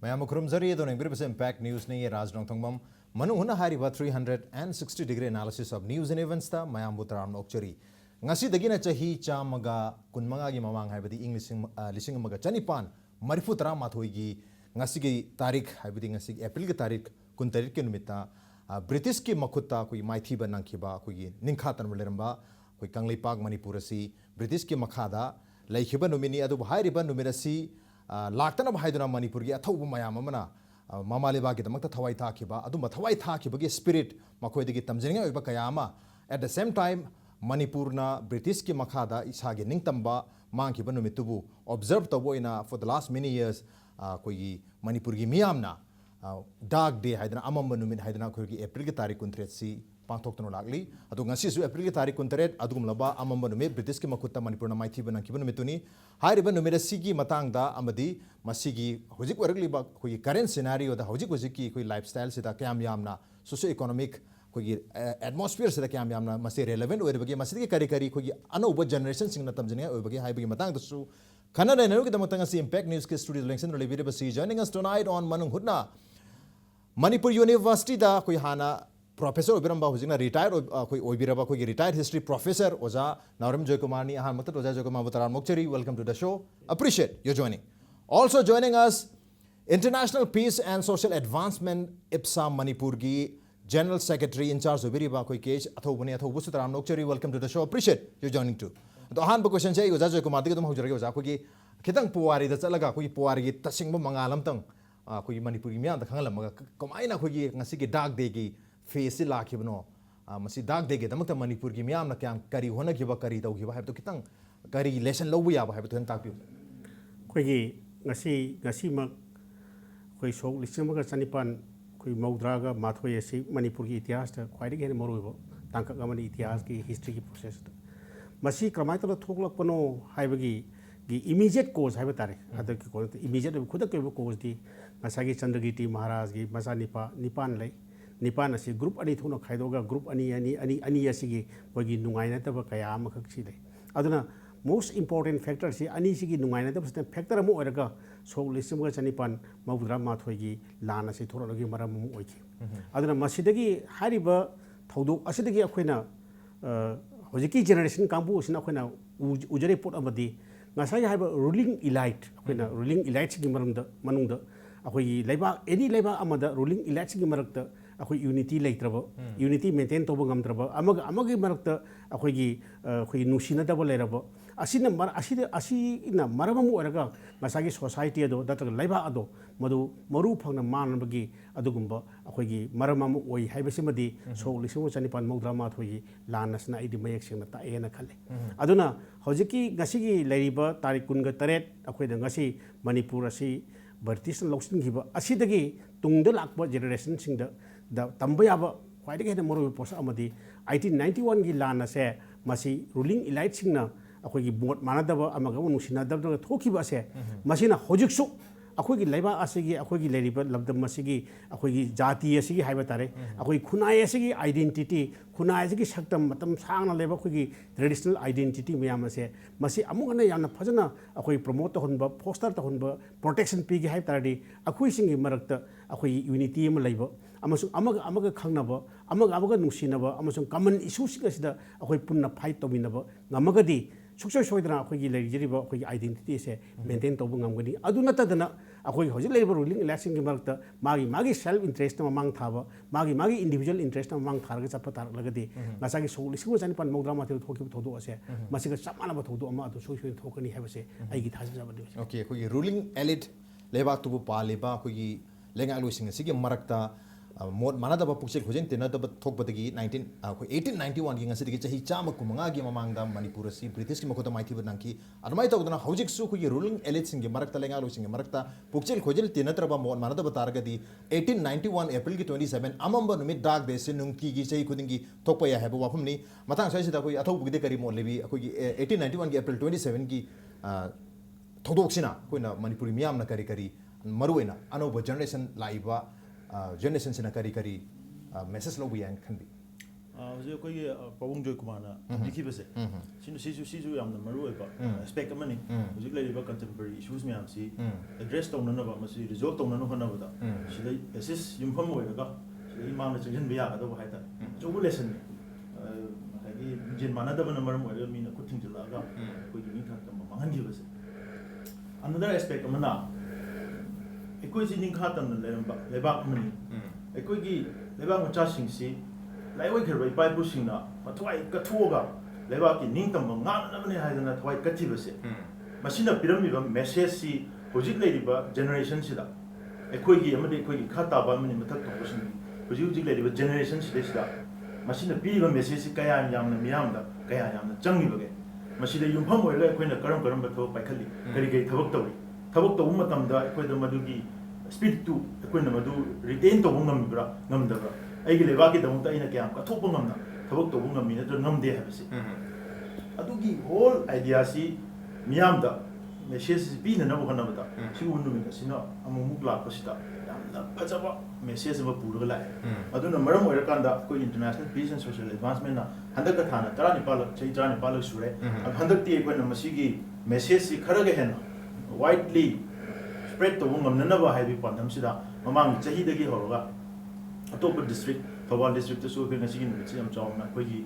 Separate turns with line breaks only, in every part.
Mayam Kurumzari, the Nagripas Impact News ni Rajdong Tongmam, Manung Hutna Hariba 360-degree analysis of news and events ta Mayam Butaram Okchari. Ngasi dagina chahi chamaga kunmanga gi mamang haibadi English lising maga chanipan marifutara mathoigi ngasi gi tarik haibadi ngasi April gi tarik kun tarik ke numita British ki makutta koi maithi ba nangkhiba koi ningkha tan leramba koi Kangleipak Manipur asi British ki makhada laikhiba numini adu hairiba numirasi लाक्तन भाईदुना Manipur की अथौब मयाम अमना ममा लेबा की दमकता थवाई थाखिबा अदुम थवाई थाखिबगी स्पिरिट मखोयदगी तमजनिंग ओइबा कयामा एट द सेम टाइम मणिपुरना ब्रिटिश की मखादा इसागे निंगतंबा मांगखिबा नुमितुबु ऑब्जर्व तबोइना for the last many years कोई मणिपुर की मियामना डार्क डे हाइदना अमम नुमित हाइदना खोगी अप्रैल की तारीख 29 पांथोक्तनो लागली अदु ngasisu April की तारीख 29 अदुगुमलबा अमम नुमित ब्रिटिश की मखुत्ता मणिपुरना माइथीबा नंखिबा नुमितुनी हाइरिबा नुमित सिगी मतांगदा अमदी मसिगी हुजिक वरगलिबा खोगी करेंट सिनेरियो दा हुजिक हुजिकी खोई लाइफस्टाइल सिदा क्याम यामना सोशो इकोनॉमिक खोगी एटमॉस्फेयर सिदा क्याम यामना मसे रेलेवेंट ओइरबगी मसिगी करी करी खोगी अनौब जनरेशन सिंगना तमजने ओइबगी हाइबगी मतांगदसु खनना नेनुगी दमतंगसी इंपैक्ट न्यूज़ के studio लेंसन लेबिरबसी joining us tonight on Manung Hutna Manipur University da koi hana Professor Obiramba hujina retired koi Obiraba koi retired history professor Oza Nauram Joykumar ni ahan matat Oza Joykumar Butaran Mokchari, welcome to the show. Appreciate your joining. Also joining us International Peace and Social Advancement IPSA Manipur gi General Secretary in charge Obiriba koi Kesh Athobuni Athobu Sutaram Mokchari, welcome to the show. Appreciate your joining too. तो अहान बो question चाहिए Oza Joykumar दिगे तुम हौजरगे Oza कोई खितंग पुवारी दा चलगा कोई पुवारी gi tasingbo mangalam tang कोई मणिपुर की मियां दखंगल मगा कमाइना कोई ngasi की डाक देगी फेस लाखिबनो मसी डाक देगे दमत मणिपुर की मियां क्या करी होना किबा करी दौगिबा है तो कितंग करी लेसन लौबु याबा है तो ताकपियो
कोई ngasi ngasi mak कोई सोक लिसिंग मगा चनिपान कोई मौद्रागा माथोय से मणिपुर की इतिहास ता ख्वाइदे गेन मरुइबो तांका गमन इतिहास की हिस्ट्री की प्रोसेस मसी क्रमाय तो थोकलकपनो हाइबगी की इमीडिएट कोज है तारे अदर की कोज इमीडिएट खुद के कोज दी मसागी चंद्रगीति महाराज की मसा निपान लई निपान असी ग्रुप अनि थोनो खाइदोगा ग्रुप अनि असिगी बगी नुंगाइना तब कया अमखक सी लई अदुना मोस्ट इंपोर्टेंट फैक्टर से अनि सिगी नुंगाइना तब फैक्टर अमु ओरगा सोग लिसिमगा चनिपान मौद्रा माथोगी लान असी थोरलगी मरम अमु ओइखि अदुना मसिदगी हारिबा थौदोक असिदगी अखोइना होजिकी जेनरेशन कांबु असिना अखोइना उजरे pot अमदी ngasai haiba ruling elite akoina ruling elite gi maramda manungda akoi leiba any leiba amada ruling elite gi marakta akoi unity leitraba unity maintain toba ngamtraba amagi marakta akoi gi khoi nusina da boleraba asina mar asina maramamu oraga ngasagi society ado datra leiba ado madu maru phangna manbagi adugumba akoi gi maramamu oi haibasimadi so lisingo chanipan maudrama thoi lanasna idi mayek singna ta ena khale aduna hojiki ngasigi leiriba tarik kunga taret akoi da ngasi manipur asi British locsin giba asidagi tungda lakba generation singda da tambaya ख्वाइदगी हेन मरो पोस अमदी 1891 की लान से मसी ruling elite सिंगना अखोगी boat मानदब अमगा नुसिनादब थोखिबा से मसीना होजिकसु अखोगी लेबा असिगी अखोगी लेरिबा लबदम मसिगी अखोगी जाति असिगी हाइबा तारे अखोगी खुनाय असिगी identity खुनाय असिगी सक्तम मतम सांगना लेबा अखोगी ट्रेडिशनल आइडेंटिटी मयाम से मसी अमुगना याना फजना अखोगी प्रमोट तहनबा फोस्टर तहनबा प्रोटेक्शन पीगी हाइब तारदी अखोई सिंगी मरक्ता अखोगी यूनिटी अम लेबा अमसुंग अमगा खंगनबा अमगा नुसिनबा अमसुंग कॉमन इश्यूज सिदा अखोई पुन्ना फाइट तोबिनबा ngамagadi सुक्सो सोइदना अखोगी लेरिजरिबा अखोगी आइडेंटिटी से मेंटेन तोबु ngamgani adu natadana अखोगी हजि लेबा रूलिंग इलेक्शन की मरक्ता मागी सेल्फ इंटरेस्ट ना मांग थाबा मागी इंडिविजुअल इंटरेस्ट ना मांग थारगा चप्पा तारगदी ngасagi सोलिसिगो जानि पान मौद्रा माथे थोखिब थोदो असे मसिगा समानबा थोदो अमा अदु सोइ थोकनी हैबसे आइगी थाजबा
ओके अखोगी रूलिंग एलिट लेबा तुबु पालेबा अखोगी लेंगा लोइसिंग सिगी मरक्ता मोद मानदब पुक्सेल खोजें तेनदब थोकबदगी 1891 की ngasi chahi chama kumanga gi mamangda manipur si british ki makhota maithi banangki admai tawdana hojik su khu ruling elite sing marakta lenga lo sing marakta puksel khojel tenatraba mod manadaba targadi 1891 april ki 27 amamba numit dag de sin nungki gi chahi khudingi thokpa ya heba wafum ni matang sai sida koi athau bugde kari mo lebi akoi 1891 ki april 27 ki thodoksina koina manipuri miyam na kari maruena anoba generation laiba generation sina kari message lo yang khandi
ꯍꯧꯖꯤꯛ ꯑꯩꯈꯣꯏꯒꯤ ꯄꯥꯕꯨꯡ ꯖꯣꯏꯀꯨꯃꯥꯔꯅ ꯊꯝꯕꯤꯈꯤꯕꯁꯦ ꯁꯤꯁꯨ ꯌꯥꯝꯅ ꯃꯔꯨꯑꯣꯏꯕ aspect ꯑꯃꯅꯤ ꯍꯧꯖꯤꯛ ꯂꯩꯔꯤꯕ contemporary issues ꯃꯌꯥꯝꯁꯤ ꯑꯦꯗ꯭ꯔꯦꯁ ꯇꯧꯅꯅꯕ ꯃꯁꯤ ꯔꯤꯖꯣꯜꯕ ꯇꯧꯅꯅꯕ ꯍꯣꯠꯅꯕꯗ ꯁꯤꯗ ꯑꯦꯁꯤꯁ ꯌꯨꯝꯐꯝ ꯑꯣꯏꯔꯒ ꯁꯤꯗꯒꯤ ꯃꯥꯡꯗ ꯆꯪꯁꯤꯟꯕ ꯌꯥꯒꯗꯕ ꯍꯥꯏꯇꯥꯔꯦ ꯑꯆꯧꯕ ꯂꯦꯁꯟꯅꯤ ꯉꯁꯥꯏꯒꯤ ꯃꯤꯡꯖꯦꯜ ꯃꯥꯟꯅꯗꯕꯅ ꯃꯔꯝ ꯑꯣꯏꯔꯒ ꯃꯤꯅ ꯈꯨꯠ ꯊꯤꯡꯖꯤꯜꯂꯛꯑꯒ ꯑꯩꯈꯣꯏꯒꯤ ꯅꯤꯡꯊꯥ ꯇꯝꯕ ꯃꯥꯡꯍꯟꯈꯤꯕꯁꯦ ꯑꯅꯗꯔ ꯑꯦꯁꯄꯦꯛ ꯑꯃꯅ ꯑꯩꯈꯣꯏꯁꯤ ꯅꯤꯡꯈꯥ ꯇꯝꯅ ꯂꯩꯔꯝꯕ ꯂꯩꯕꯥꯛ ꯑꯃꯅꯤ ꯑꯩꯈꯣꯏꯒꯤ ꯂꯩꯕꯥꯛ ꯃꯆꯥꯁꯤꯡꯁꯤ ꯂꯥꯏꯑꯣꯏꯈ꯭ꯔꯕ ꯏꯄꯥ ꯏꯄꯨꯁꯤꯡꯅ ꯃꯊ꯭ꯋꯥꯏ ꯀꯠꯊꯣꯛꯑꯒ ꯂꯩꯕꯥꯛꯀꯤ ꯅꯤꯡꯇꯝꯕ ꯉꯥꯛꯅꯅꯕꯅꯤ ꯍꯥꯏꯗꯅ ꯊꯋꯥꯏ ꯀꯠꯈꯤꯕꯁꯦ ꯃꯁꯤꯅ ꯄꯤꯔꯝꯃꯤꯕ ꯃꯦꯁꯦꯖꯁꯤ ꯍꯧꯖꯤꯛ ꯂꯩꯔꯤꯕ ꯖꯦꯅꯦꯔꯦꯁꯟꯁꯤꯗ ꯑꯩꯈꯣꯏꯒꯤ ꯑꯃꯗꯤ ꯑꯩꯈꯣꯏꯒꯤ ꯈꯥ ꯇꯥꯕ ꯑꯃꯅꯤ ꯃꯊꯛ ꯊꯣꯡꯕꯁꯤꯡꯒꯤ ꯍꯧꯖꯤꯛ ꯂꯩꯔꯤꯕ ꯖꯦꯅꯦꯔꯦꯁꯟꯁꯤꯗꯩꯁꯤꯗ ꯃꯁꯤꯅ ꯄꯤꯔꯤꯕ ꯃꯦꯁꯦꯖꯁꯤ ꯀꯌꯥ ꯌꯥꯝꯅ ꯃꯤꯌꯥꯝꯗ ꯀꯌꯥ ꯌꯥꯝꯅ ꯆꯪꯉꯤꯕꯒꯦ ꯃꯁꯤꯗ ꯌꯨꯝꯐꯝ ꯑꯣꯏꯔꯒ ꯑꯩꯈꯣꯏꯅ ꯀꯔꯝꯕ ꯊꯕꯛ ꯄꯥꯏꯈꯠꯂꯤ ꯀꯔꯤ ꯊꯕꯛ ꯇꯧꯔꯤ ꯊꯕꯛ ꯇꯧꯕ ꯃꯇꯝꯗ ꯑꯩꯈꯣꯏꯗ ꯃꯗꯨꯒꯤ ꯁ꯭ꯄꯤꯔꯤꯠꯇꯨ ꯑꯩꯈꯣꯏꯅ ꯃꯗꯨ ꯔꯤꯇꯦꯟ ꯇꯧꯕ ꯉꯝꯃꯤꯕ꯭ꯔꯥ ꯉꯝꯗꯕ꯭ꯔꯥ ꯑꯩꯒꯤ ꯂꯩꯕꯥꯛꯀꯤꯗꯃꯛꯇ ꯑꯩꯅ ꯀꯌꯥꯝ ꯀꯠꯊꯣꯛꯄ ꯉꯝꯅ ꯊꯕꯛ ꯇꯧꯕ ꯉꯝꯃꯤ ꯅꯠꯇ꯭ꯔꯒ ꯉꯝꯗꯦ ꯍꯥꯏꯕꯁꯤ ꯑꯗꯨꯒꯤ ꯍꯣꯜ ꯑꯥꯏꯗꯤꯌꯥꯁꯤ ꯃꯤꯌꯥꯝꯗ ꯃꯦꯁꯦꯖꯁꯤ ꯄꯤꯅꯅꯕ ꯍꯣꯠꯅꯕꯗ ꯁꯤꯒꯨꯝꯕ ꯅꯨꯃꯤꯠ ꯑꯁꯤꯅ ꯑꯃꯨꯛ ꯂꯥꯛꯄꯁꯤꯗ ꯌꯥꯝꯅ ꯐꯖꯕ ꯃꯦꯁꯦꯖ ꯑꯃ ꯄꯨꯔꯒ ꯂꯥꯛꯑꯦ ꯑꯗꯨꯅ ꯃꯔꯝ ꯑꯣꯏꯔꯀꯥꯟꯗ ꯑꯩꯈꯣꯏ ꯏꯟꯇꯔꯅꯦꯁꯅꯦꯜ ꯄꯤꯁ ꯑꯦꯟ ꯁꯣꯁꯤꯌꯦꯜ ꯑꯦꯗꯚꯥꯟꯁꯃꯦꯟꯅ ꯍꯟꯗꯛꯀ ꯊꯥꯅ 19 ꯆꯍꯤ 19 ꯁꯨꯔꯦ ꯍꯟꯗꯛꯇꯤ ꯑꯩꯈꯣꯏꯅ ꯃꯁꯤꯒꯤ ꯃꯦꯁꯦꯖꯁꯤ ꯈꯔꯒ ꯍꯦꯟꯅ ꯋꯥꯏꯗꯂꯤ ꯁ꯭ꯄ꯭ꯔꯦꯗ ꯇꯧꯕ ꯉꯝꯅꯅꯕ ꯍꯥꯏꯕꯒꯤ ꯄꯥꯟꯗꯝꯁꯤꯗ ꯃꯃꯥꯡꯒꯤ ꯆꯍꯤꯗꯒꯤ ꯍꯧꯔꯒ ꯑꯇꯣꯞꯄ ꯗꯤꯁꯇ꯭ꯔꯤꯛ ꯊꯧꯕꯥꯜ ꯗꯤꯁꯇ꯭ꯔꯤꯛꯇꯁꯨ ꯑꯩꯈꯣꯏ ꯉꯁꯤꯒꯤ ꯅꯨꯃꯤꯠꯁꯤ ꯌꯥꯝ ꯆꯥꯎꯅ ꯑꯩꯈꯣꯏꯒꯤ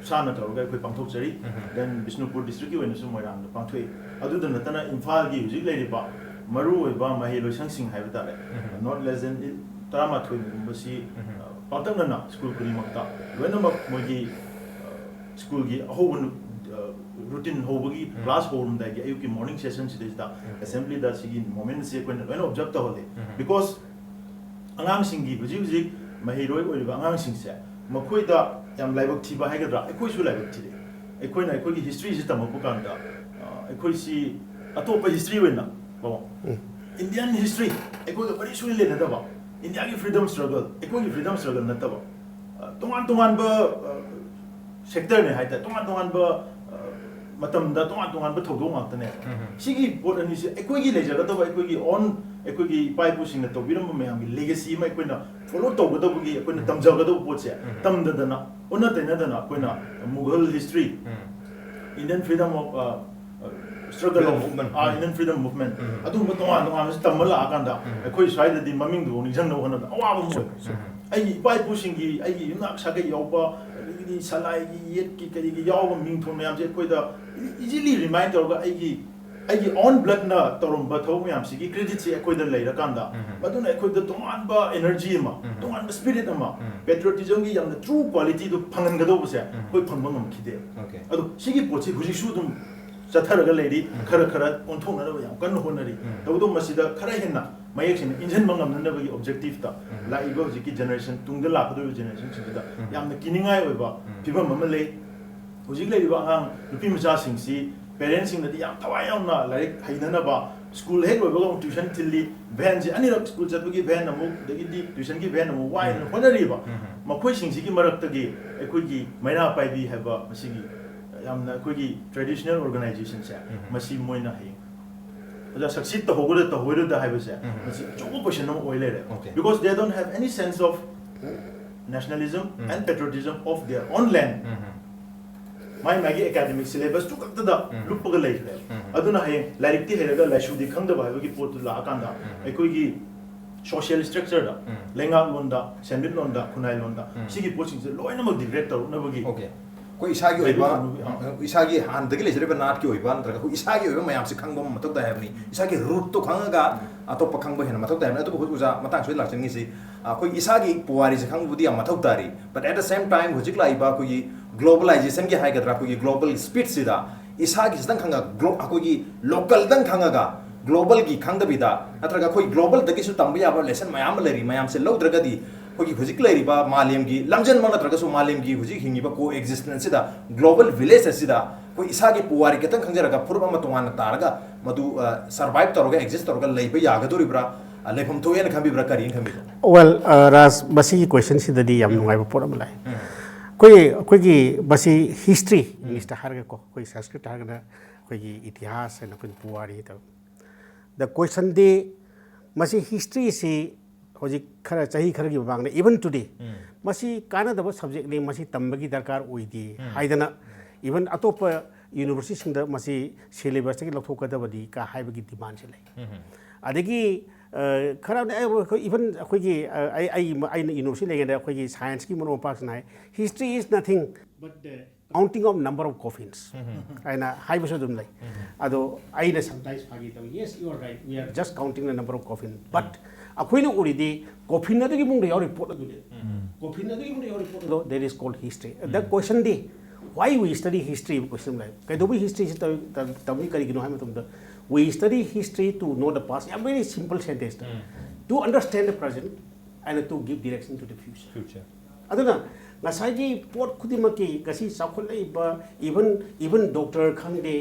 ꯏꯁꯥꯅ ꯇꯧꯔꯒ ꯑꯩꯈꯣꯏ ꯄꯥꯡꯊꯣꯛꯆꯔꯤ ꯗꯦꯟ ꯕꯤꯁꯅꯨꯄꯨꯔ ꯗꯤꯁꯇ꯭ꯔꯤꯛꯀꯤ ꯑꯣꯏꯅꯁꯨ ꯃꯣꯏꯔꯥꯡꯗ ꯄꯥꯡꯊꯣꯛꯏ ꯑꯗꯨꯗ ꯅꯠꯇꯅ ꯏꯝꯐꯥꯜꯒꯤ ꯍꯧꯖꯤꯛ ꯂꯩꯔꯤꯕ ꯃꯔꯨꯑꯣꯏꯕ ꯃꯍꯩꯂꯣꯏꯁꯪꯁꯤꯡ ꯍꯥꯏꯕ ꯇꯥꯔꯦ ꯅꯣꯠ ꯂꯦꯁ ꯗꯦꯟ 19ꯒꯨꯝꯕꯁꯤ ꯄꯥꯛꯇꯛꯅꯅ ꯁ꯭ꯀꯨꯜ ꯈꯨꯗꯤꯡꯃꯛꯇ ꯂꯣꯏꯅꯃꯛ ꯃꯣꯏꯒꯤ ꯁ꯭ꯀꯨꯜꯒꯤ ꯑꯍꯧꯕ ꯔꯨꯇꯤꯟ ꯍꯧꯕꯒꯤ ꯀ꯭ꯂꯥꯁ ꯍꯧꯔꯝꯗꯥꯏꯒꯤ ꯑꯌꯨꯛꯀꯤ ꯃꯣꯔꯅꯤꯡ ꯁꯦꯁꯟꯁꯤꯗꯩꯁꯤꯗ ꯑꯦꯁꯦꯝꯕ꯭ꯂꯤꯗ ꯁꯤꯒꯤ ꯃꯣꯃꯦꯟꯠꯁꯤ ꯑꯩꯈꯣꯏꯅ ꯂꯣꯏꯅ ꯑꯣꯕꯖꯔꯕ ꯇꯧꯍꯜꯂꯤ ꯕꯤꯀꯣꯁ ꯑꯉꯥꯡꯁꯤꯡꯒꯤ ꯍꯧꯖꯤꯛ ꯃꯍꯩꯔꯣꯏ ꯑꯣꯏꯔꯤꯕ ꯑꯉꯥꯡꯁꯤꯡꯁꯦ ꯃꯈꯣꯏꯗ ꯌꯥꯝ ꯂꯥꯏꯕꯛ ꯊꯤꯕ ꯍꯥꯏꯒꯗ꯭ꯔꯥ ꯑꯩꯈꯣꯏꯁꯨ ꯂꯥꯏꯕꯛ ꯊꯤꯔꯦ ꯑꯩꯈꯣꯏꯅ ꯑꯩꯈꯣꯏꯒꯤ ꯍꯤꯁꯇ꯭ꯔꯤꯁꯤ ꯇꯝꯃꯛꯄ ꯀꯥꯟꯗ ꯑꯩꯈꯣꯏꯁꯤ ꯑꯇꯣꯞꯄ ꯍꯤꯁꯇ꯭री ꯑꯣꯏꯅ ꯏꯟꯗꯤꯌꯟ ꯍꯤꯁꯇ꯭री ꯑꯩꯈꯣꯏꯒ ꯀꯔꯤꯁꯨ ꯂꯩꯅꯗꯕ ꯏꯟꯗꯤꯌꯥꯒꯤ ꯐ꯭रीडम स्ट्रगल ꯑꯩꯈꯣꯏꯒꯤ फ्रीडम स्ट्रगल ꯅꯠꯇꯕ ꯇꯣꯉꯥꯟꯕ ꯁꯦꯛꯇꯔꯅꯦ ꯍꯥꯏꯇꯥꯔꯦ ꯇꯣꯉꯥꯟꯕ ꯃꯇꯝꯗ ꯇꯣꯉꯥꯟꯕ ꯊꯧꯗꯣꯛ ꯉꯥꯛꯇꯅꯦ ꯁꯤꯒꯤ ꯄꯣꯠ ꯑꯅꯤꯁꯤ ꯑꯩꯈꯣꯏꯒꯤ ꯂꯩꯖꯒꯗꯕ ꯑꯩꯈꯣꯏꯒꯤ ꯑꯣꯟ ꯑꯩꯈꯣꯏꯒꯤ ꯏꯄꯥ ꯏꯄꯨꯁꯤꯡꯅ ꯇꯧꯕꯤꯔꯝꯕ ꯃꯌꯥꯝꯒꯤ ꯂꯦꯒꯦꯁꯤ ꯑꯃ ꯑꯩꯈꯣꯏꯅ ꯐꯣꯂꯣ ꯇꯧꯒꯗꯕꯒꯤ ꯑꯩꯈꯣꯏꯅ ꯇꯝꯖꯒꯗꯕ ꯄꯣꯠꯁꯦ ꯇꯝꯗꯗꯅ ꯑꯣꯟꯅ ꯇꯩꯅꯗꯅ ꯑꯩꯈꯣꯏꯅ Mughal history Indian freedom of struggle of Indian freedom movement अदुगुम्बा तोंगान तम्मा लाकांदा अखोई स्वाइददि ममिंगदु निजंगनो होनबा अवाबा मोय अई इपा इपुसिंगी अई युनाक सागे यावबा अई सलाइगी येटकी करिगी यावबा मिंगथों मयामसे अखोइदा इजीली रिमाइंड तौरगा अई ऑन ब्लड ना तौरंबा थौ मयामसिगी क्रेडिट से अखोइदा लेरकांदा मदुना अखोइदा तोंगानबा एनर्जी अमा तोंगानबा स्पिरिट अमा पेट्रियोटिज्म की यामना ट्रू क्वालिटी दु फंगनगदोबसे अखोइ फंगबा ngमखिदे अदु सिगी पोछि हुजिसु दुम चथरगा लेरी खरा ओंथोंनरबा याम कन्न होनरी तौदो मसिदा खरा हेन्ना मयेक्सिन इंजन मंगमननबगी ऑब्जेक्टिव ता लाइबा हुजिकी जनरेशन तुंगदा लाकदो जनरेशन सिदा यामना किनिंगाय ओइबा फिबम अमा ले हुजिक लेरिबा आंग नुपि मचा सिंगसी पेरेंट्स सिंगदि याम थवाय यामना लाइक हैननबा स्कूल हेक ओइबा ट्यूशन थिल्ली वैन से अनिरक स्कूल चतबगी वैन अमु दगिदि ट्यूशन की वैन अमु वाइन होनरीबा मखोइ सिंगसिगी मरक्तगी अखोइगी मैना पाइबी हैबा मसिगी यामना अखोइगी ट्रेडिशनल ऑर्गेनाइजेशन से मसी मोइना है अजा सक्सीड तो होगोदा तो होइरोदा हैबसे मसी जोगो क्वेश्चन अमु ओइ लेरे because they don't have any sense of nationalism and patriotism of their own land मागी एकेडमिक सिलेबस टू कक्तदा लुपगा लेखरे अदुना है लाइरिकती हेरगा लाइसुदी खंगदबा हैबगी पोतु लाकांदा अखोइगी सोशल स्ट्रक्चर दा लेंगा लोंदा सेंबिन लोंदा खुनाइ लोंदा सिगी पोचिंग से लोइनमक डिग्रेड तौनबगी
ओके कोई इसागी ओइबा इसागी हानदगी लेजरेबा नाट की ओइबा नत्रगा कोई इसागी ओइबा मयाम से खंगबा मतक दा हैबनी इसागी रूट तो खंगगा अतोप खंगबा हेना मतक दा हैबनी अतोप हुजा मतांग सोइ लाचंगी से कोई इसागी पुवारी से खंगबुदी या मतक दारी but at the same time हुजिक लाइबा कोई ग्लोबलाइजेशन की हाइगद्रा कोई ग्लोबल स्पीड सिदा इसागी सदंग खंगा कोई लोकल दंग खंगागा ग्लोबल की खंगदबिदा नत्रगा कोई ग्लोबल दगिसु तंबा याबा लेसन मयाम लेरी मयाम से लौद्रगदी कोई हुजिक लेरिबा मालेम की लमजन मन नत्रगसु मालेम की हुजिक हिंगिबा को एक्जिस्टेंस सिदा ग्लोबल विलेज सिदा कोई इसागी पुवारी केतंग खंगजरगा फुरबा मतोंगान तारगा मदु सर्वाइव तौरगा एक्जिस्ट तौरगा लेबा यागदोरिब्रा लेफम थोयन खंबिब्रा करिन खंबिबा
वेल राज बसी क्वेश्चन सिददी याम नुंगाइबा पोर अमा लाइ कोई बसी हिस्ट्री इंग्लिश हारगे को कोई संस्कृत हारगना कोई इतिहास है कोई पुवारी तो द क्वेश्चन दे मसी हिस्ट्री से होजिक खरा चाही खरा की बांगने इवन टुडे मसी काना दब सब्जेक्ट ने मसी तंबगी दरकार ओइदी हाइदना इवन अतोप यूनिवर्सिटी सिंग द मसी सिलेबस के लथोकदबदी का हाइबगी डिमांड से लै अदगी खरा इवन अखोगी आई यूनिवर्सिटी लेगे अखोगी साइंस की मनो पास नाय history is nothing but counting of number of coffins aina haiba so dum lai ado aina sometimes phagi taw yes you are right we are just counting the number of coffin but akoina uridi coffin adu gi mung de yori pot adu coffin adu gi mung de yori pot do that is called history the question de why we study history question lai kai do history is tawi kari gino ham tum da we study history to know the past a very simple sentence to understand the present and to give direction to the future aduna ngasai pot khudimaki gasi sakhulai ba even doctor khangde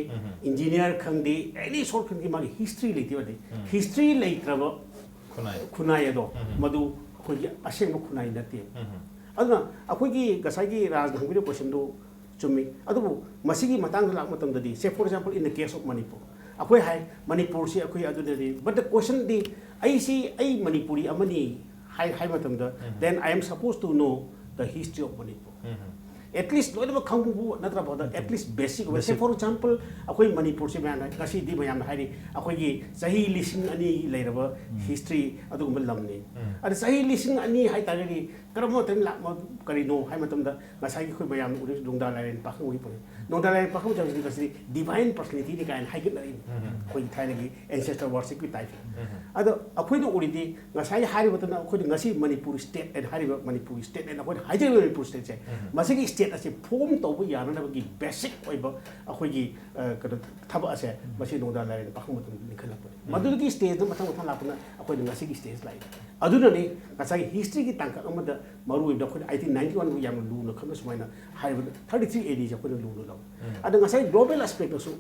engineer khangde any sort khangde magi history leiti bade history leitraba khunai ado madu khoi aseng khunai nate aduna akoi gi gasai gi raj dhangbi question do chumi adu masigi matang lak matam dadi say for example in the case of manipur akoi hai manipur si akoi adu dadi but the question di ai manipuri amani hai matam da then I am supposed to know the history of Manipur. At least, no matter about at least basic. Say for example, akoi Manipur se man kasi di mayam hari akoi sahi listing ani lairaba history adu gumbal lamni. Ada sahi listing ani hai tagari karamo tem lak mo kari no hai matam da ngasai koi mayam uri dungda lain pakhu ui pore. Dungda lain pakhu jang kasi divine personality ni kain hai git lain. Koi thai lagi ancestor worship ki type. Ada akoi no uri di ngasai hari matam akoi ngasi Manipur state and hari Manipur state and akoi hai Manipur state se. Masigi state as a form to be yarn basic oiba akhoigi thaba ase masi no da la pakhu matum nikhala pore madurgi stage no mathang mathang lapna akhoi ngasi gi stage lai aduna ne ngasai history gi tangka amada maru da khoi I think 91 bu yam lu no khama sumaina 33 AD ja khoi lu lu law ada ngasai global aspect so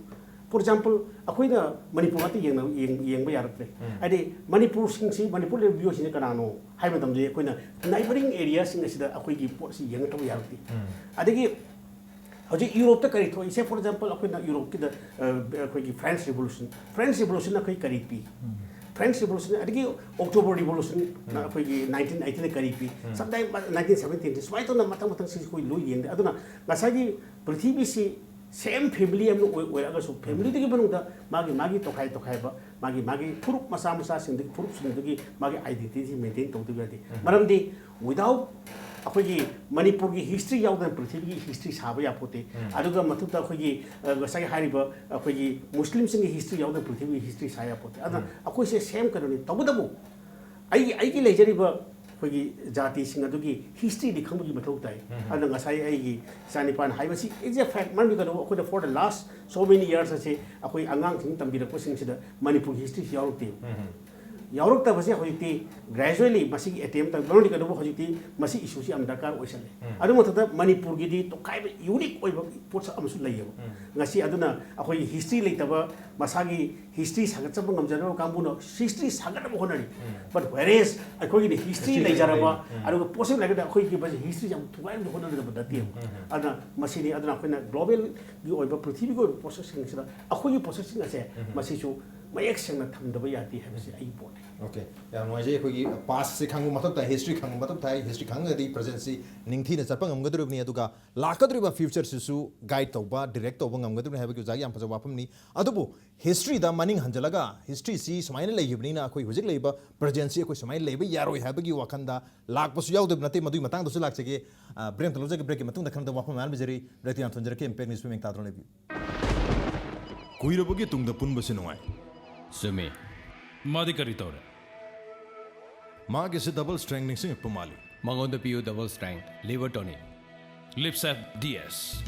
for example akoi na manipur ati yeng ba yarak le ade manipur sing si manipur le bio sin kana no hai matam je akoi na neighboring areas sing asida akoi gi pot si yeng to yarak ti adagi hoji Europe ta kari thoi say for example akoi na Europe ki da akoi gi France revolution na akoi kari pi French revolution adagi October revolution na akoi gi 1918 kari pi sometime 1917 swai to na matang si koi lui yeng aduna ngasai gi prithvi si same family am no aga so family digi banu da magi to khai ba magi purup masa sing digi purup sing digi magi identity maintain to du yadi maram di without akoi gi manipur gi history yaw da prithvi gi history saba ya pote aduga matu ta akoi gi gasai hari ba akoi gi muslim sing gi history yaw da prithvi history sa ya pote ada akoi se same kanoni tabudabu ai gi lejari ba kogi jati sing adugi history di khangbu gi mathau tai ada ngasai ai gi sanipan haibasi is a fact man bi gado ko for the last so many years ase akoi angang sing tambira ko sing sida manipur history yaurte yaurok ta basi hojiti gradually masi attempt ta bani gado hojiti masi issue si am dakar oisale adu mathada manipur gi di to kai unique oi pot amsu layo ngasi aduna akoi history leitaba masagi history sagat cham ngamjaro kambuno history sagat bo honari but whereas akoi gi history leijaraba adu possible like akoi gi basi history jam tuai bo honari da dati aduna masi ni aduna akoi na global gi oi ba prithvi go processing sida akoi gi processing ase masi chu mayak seng na thamdaba yati habasi ai pot
okay ya noise khoi past se khangu matok ta history khangu matok ta history khang di present si ningthi na chapang amgadurubni aduga lakadriba future su guide toba direct toba ngamgadurni habi jagi am paja wapam ni adubu history da maning hanjalaga history si sumaina leibni na khoi hujik leiba present si khoi sumaina leiba yaroi habi wakanda lakpasu yaudub nate madui matang dosu laksege brain toloje break matung da khanda wapam an bijari retian thonjere ke impact news meng tadron lebi
kuirabugi tungda punba sinungai
Sumi. Madi kari tore.
Mage se double strength ning sing pumali.
Mangonda piu double strength. Liver tonic.
Lipsap DS.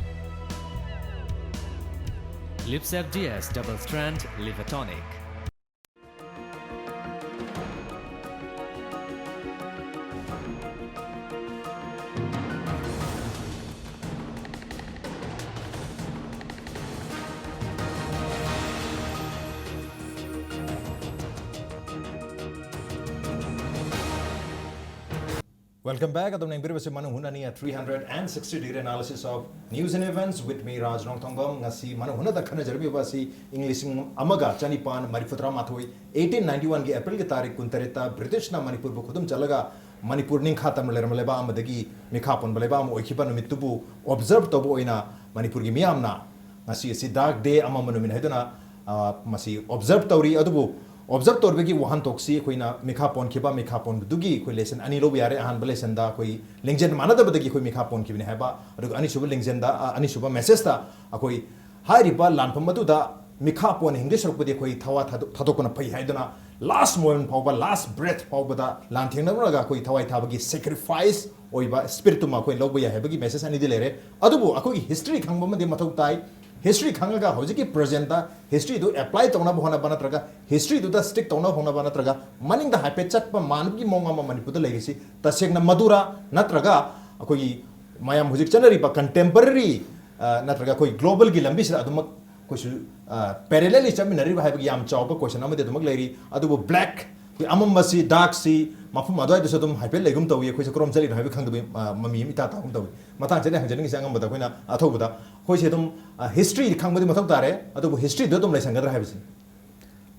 Lipsap DS double strand liver tonic.
Welcome back. At the Manung Hutna 360-degree analysis of news and events with me, Raj Nongthongbam. Ngasi Manung Hutna Khana Jarbi Basi English Amaga Chanipan Mariputra Mathoi 1891 के अप्रैल की तारीख कुंतरिता British ना मणिपुर को खुदम चलगा मणिपुर निं खाता मलेरम लेबा अमदगी मिखापन Baleba अम ओखिबा नुमितुबु observe तबो ओइना मणिपुर की मियामना ngasi si dark day ama manumin haiduna masi observe tawri adubu observe torbegi wahan toksi koina mikhapon khiba mikhapon dugi koi lesson ani lo yare ahan lesson da koi lingjen manada badagi koi mikhapon khibine haba adu ani suba lingjen da ani suba message da akoi hai riba lanpam madu da mikhapon english rokpodi koi thawa thadokona pai haiduna last moment pawba last breath pawba da lan thengna raga koi thawai thabagi sacrifice oiba spirituma koi lobo ya hebagi message ani dilere adubu akoi history khangba made mathau tai history khanga hojiki present da history do apply tona bhona banatraga history do da stick tona bhona banatraga maning da hype chat pa mangi monga ma manipur da legisi tasegna madura natraga akoi mayam hojik chanari pa contemporary natraga koi global gi lambi sira adumak koisu parallelly chaminari ba habi yam chawba question amade adumak leri adubu black amamba si dark si mafum adwai da sadum hype legum tawi koisa krom chali habi khangdu mami mi ta ta gum tawi matang chane hanjani ngi sangam bada koina athobuda koise dum history khangbadi mathau tare adubu history do dum laisangar habisi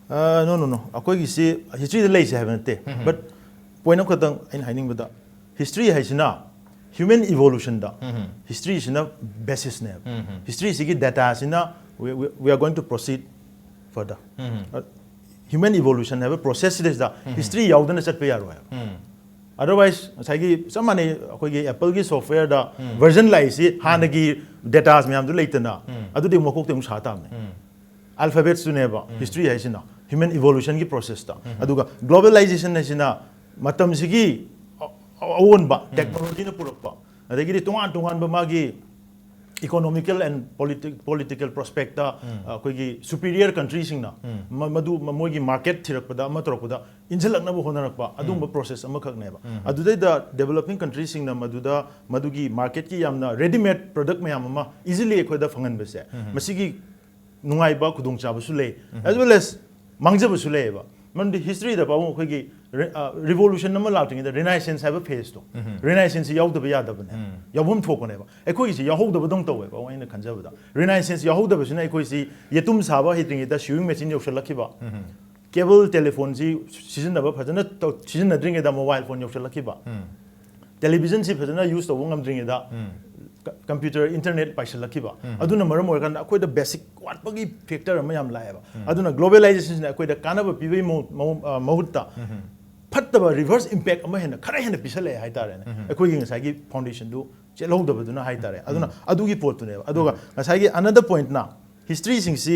no akoi gi si history de leise haben te but point of kadang in hiding bada history haisina human evolution da history is na basis ne history is gi data sina we are going to proceed further human evolution have a process is the history yaudana chat pe yaro otherwise saigi samane akoi gi apple gi software da version lai si hanagi data myam du leitana adu de mokok te mu sa ta ne alphabets tu ne ba history hai sina human evolution gi process ta aduga globalization ne sina matam sigi awon ba technology na purok ba adagi tungan ba magi economical and political prospect koi gi superior countries sing na madu moi gi market thirak pada ma torok pada injhalak na bo honarak pa adum process ama khak ne ba adu da developing countries sing na madu gi market ki yamna ready made product mayam ma easily khoi da phangan bese masigi nungai ba khudung cha ba su le as well as mangja ba su le ba man the history da ba khoi gi revolution nama lauting the renaissance have a phase to renaissance yaud da ya da ne yawum thok ne ba ekhoi si yahod da dong to we ba aina khanja ba da renaissance yahod da sina ekhoi si yetum saba hitring da sewing machine yoksal lakhi ba cable telephone si season da ba phajana to season na dring da mobile phone yoksal lakhi ba television si phajana use to ngam dring da computer internet paisal lakhi ba aduna maram or kan akoi da basic wat pagi factor ama yam la ba aduna globalization akoi da kana ba pibai mahutta fattaba reverse impact ama hena khara hena pisale hai tare ne akoi gi ngasai gi foundation du chelo da baduna hai tare aduna adugi pot ne aduga ngasai gi another point na history sing si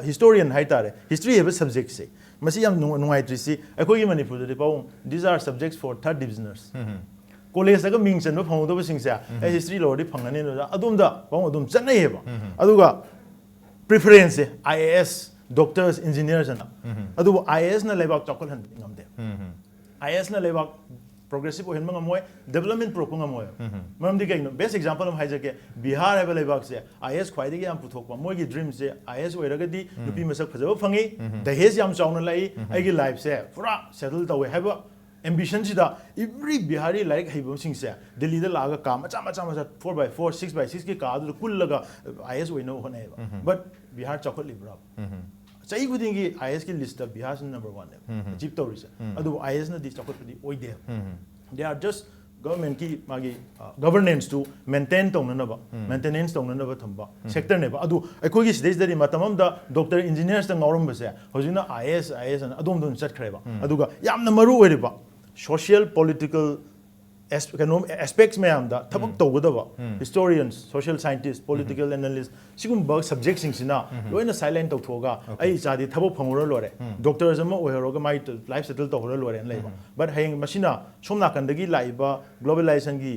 historian hai tare history have a subject se masi yam nungai tri si akoi gi manipur de paung these are subjects for third divisioners college daga ming chen ba phang do sing sa history lo di phangani no adum da paung adum chanai he ba aduga preference IAS doctors engineers ana adu IAS na lebak chakol han ngamde IAS na lebak progressive o henma ngamoy development pro ngamoy maram di kaino best example am haije ke Bihar have lebak se IAS khwai de yam puthok pa moy gi dream se IAS oiraga di nupi masak phajaba phangi dahes yam chauna lai ai gi life se pura settle tawe have ambition si da every Bihari like haibam sing se Delhi da laga ka macha 4x4 6x6 ki ka du kul laga IAS oino hone but Bihar chakol libra Chai gudingi IAS ki list of Bihar number 1 achieve to risa adu IAS na di chakot di oi de they are just government ki magi governance to maintain tong na ba maintenance tong na ba thamba sector ne ba adu akoi gi stage dari matamam da doctor engineers ta ngaurum ba se hojina IAS na adom don chat khre ba aduga yamna maru oi ba social political aspects में हम दा थबक तौगदबा historians social scientists political analysts सिगुम बग subjects सिंगसिना लोइना silent तौथोगा आई चादी थबक फंगुर लोरे doctors अमा ओहरोगा माइ life settle तौहर लोरे लेबा but हैंग मसिना सोमना कंदगी लाइबा globalization की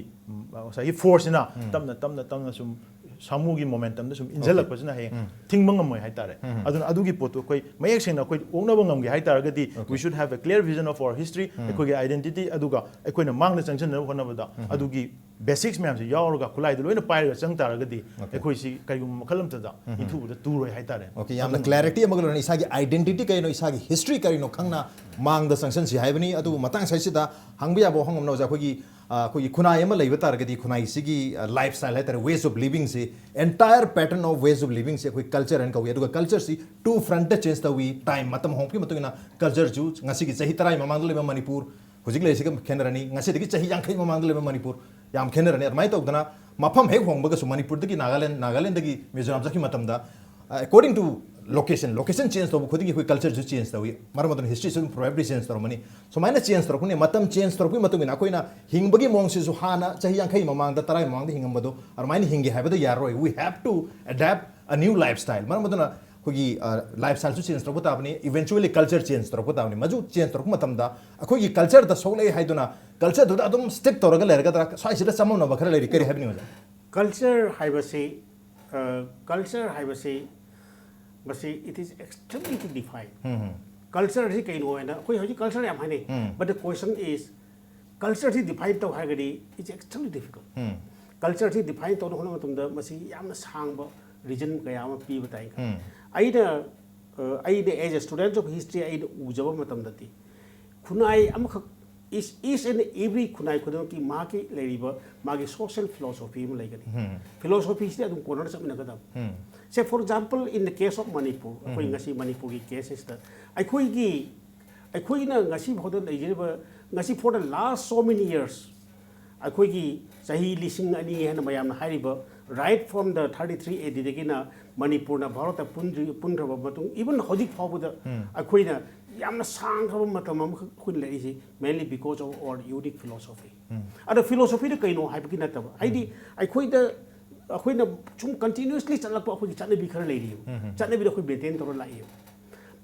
साई force ना तमना सुम samugi momentum da sum injalak pasina he thingmang amoi hai tare aduna adugi potu koi mayak sena koi ongna bangam gi hai tar gadi we should have a clear vision of our history ekoi identity aduga ekoi na mangna changchen na hona bada adugi basics ma'am से यावरगा खुलाई लोइना पाइरगा चंग तारगदी अखोई सी करिगुम मखल अमतदा इंथुबदा तुरोय हाइतारे
okay यामना clarity अमगल run इसागी identity कइनो इसागी history करिनो खंगना मांगदा suction सि हाइबनी अदु मतंग साइसिदा हंगबिया बो हंगम नौजा अखोगी खुनाई अमा लेब तारगदी खुनाई सिगी lifestyle है तारे ways of living से entire pattern of ways of living से अखोई कल्चर एंड कवी अदुगा कल्चर सी टू फ्रंट चेंज तवी टाइम मतम होंकी मतुगिना कल्चर जू ngasi सही तराई ममांग लेब मणिपुर हुजिक लेसिग खेनरनी ngasi दगी सही यांखै ममांग लेब मणिपुर याम खेनरनी अरमाय तौदना मफम हेक होंबगसु मणिपुर दगी नागालैंड दगी मिजोरम जखि मतमदा अकॉर्डिंग टू लोकेशन चेंज तब खुद की कल्चर जो चेंज तवी मरम हिस्ट्री से प्रोबेबली चेंज तौरमनी सुमाइना चेंज तौरकुने मतम चेंज तौरपी मतुगिना अखोइना हिंगबगी मोंग से हाना चाही यांखै ममांग तराई ममांग हिंगमबदो अरमाइना हिंगे हाबदो यारोय we have to adapt a new lifestyle मरम अखोगी लाइफस्टाइल चेंज तौरप ताबनी इवेंचुअली कल्चर चेंज तौरप ताबनी मजु चेंज तौरप मतमदा अखोगी कल्चर द सोले हाइदुना कल्चर दुदा अदुम स्टिक तौरगा लेरगदरा स्वाइसिदा समम नबखर लेरि करि हाबनी वजा
कल्चर हाइबसे बस it is extremely to define culture is kaino na koi hoji culture yam haine but the question is culture is defined to hagadi it's extremely difficult culture is defined to hono matumda masi yamna sangba region kaya ma pi batai aida as a student of history aida ujaba matamda ti khunai amakha is in every khunai khudon ki ma ki leriba magi social philosophy ma laigani philosophy is adum corner samina kadam say for example in the case of Manipur akoi ngasi Manipur ki cases da akoi na ngasi bhoda leijeba ngasi for the last so many years akoi gi sahi lising ani hena mayam na hariba right from the 33 AD degi na Manipur na bharata punraba matung even hodik phabuda akoi na yamna sangraba matam am khun leisi mainly because of our unique philosophy ada philosophy de kaino haibki na taba aidi akoi da अखोइना sum continuously चलप अखोइ चनबी खर लेरि चनबी अखोइ maintain तौर लाई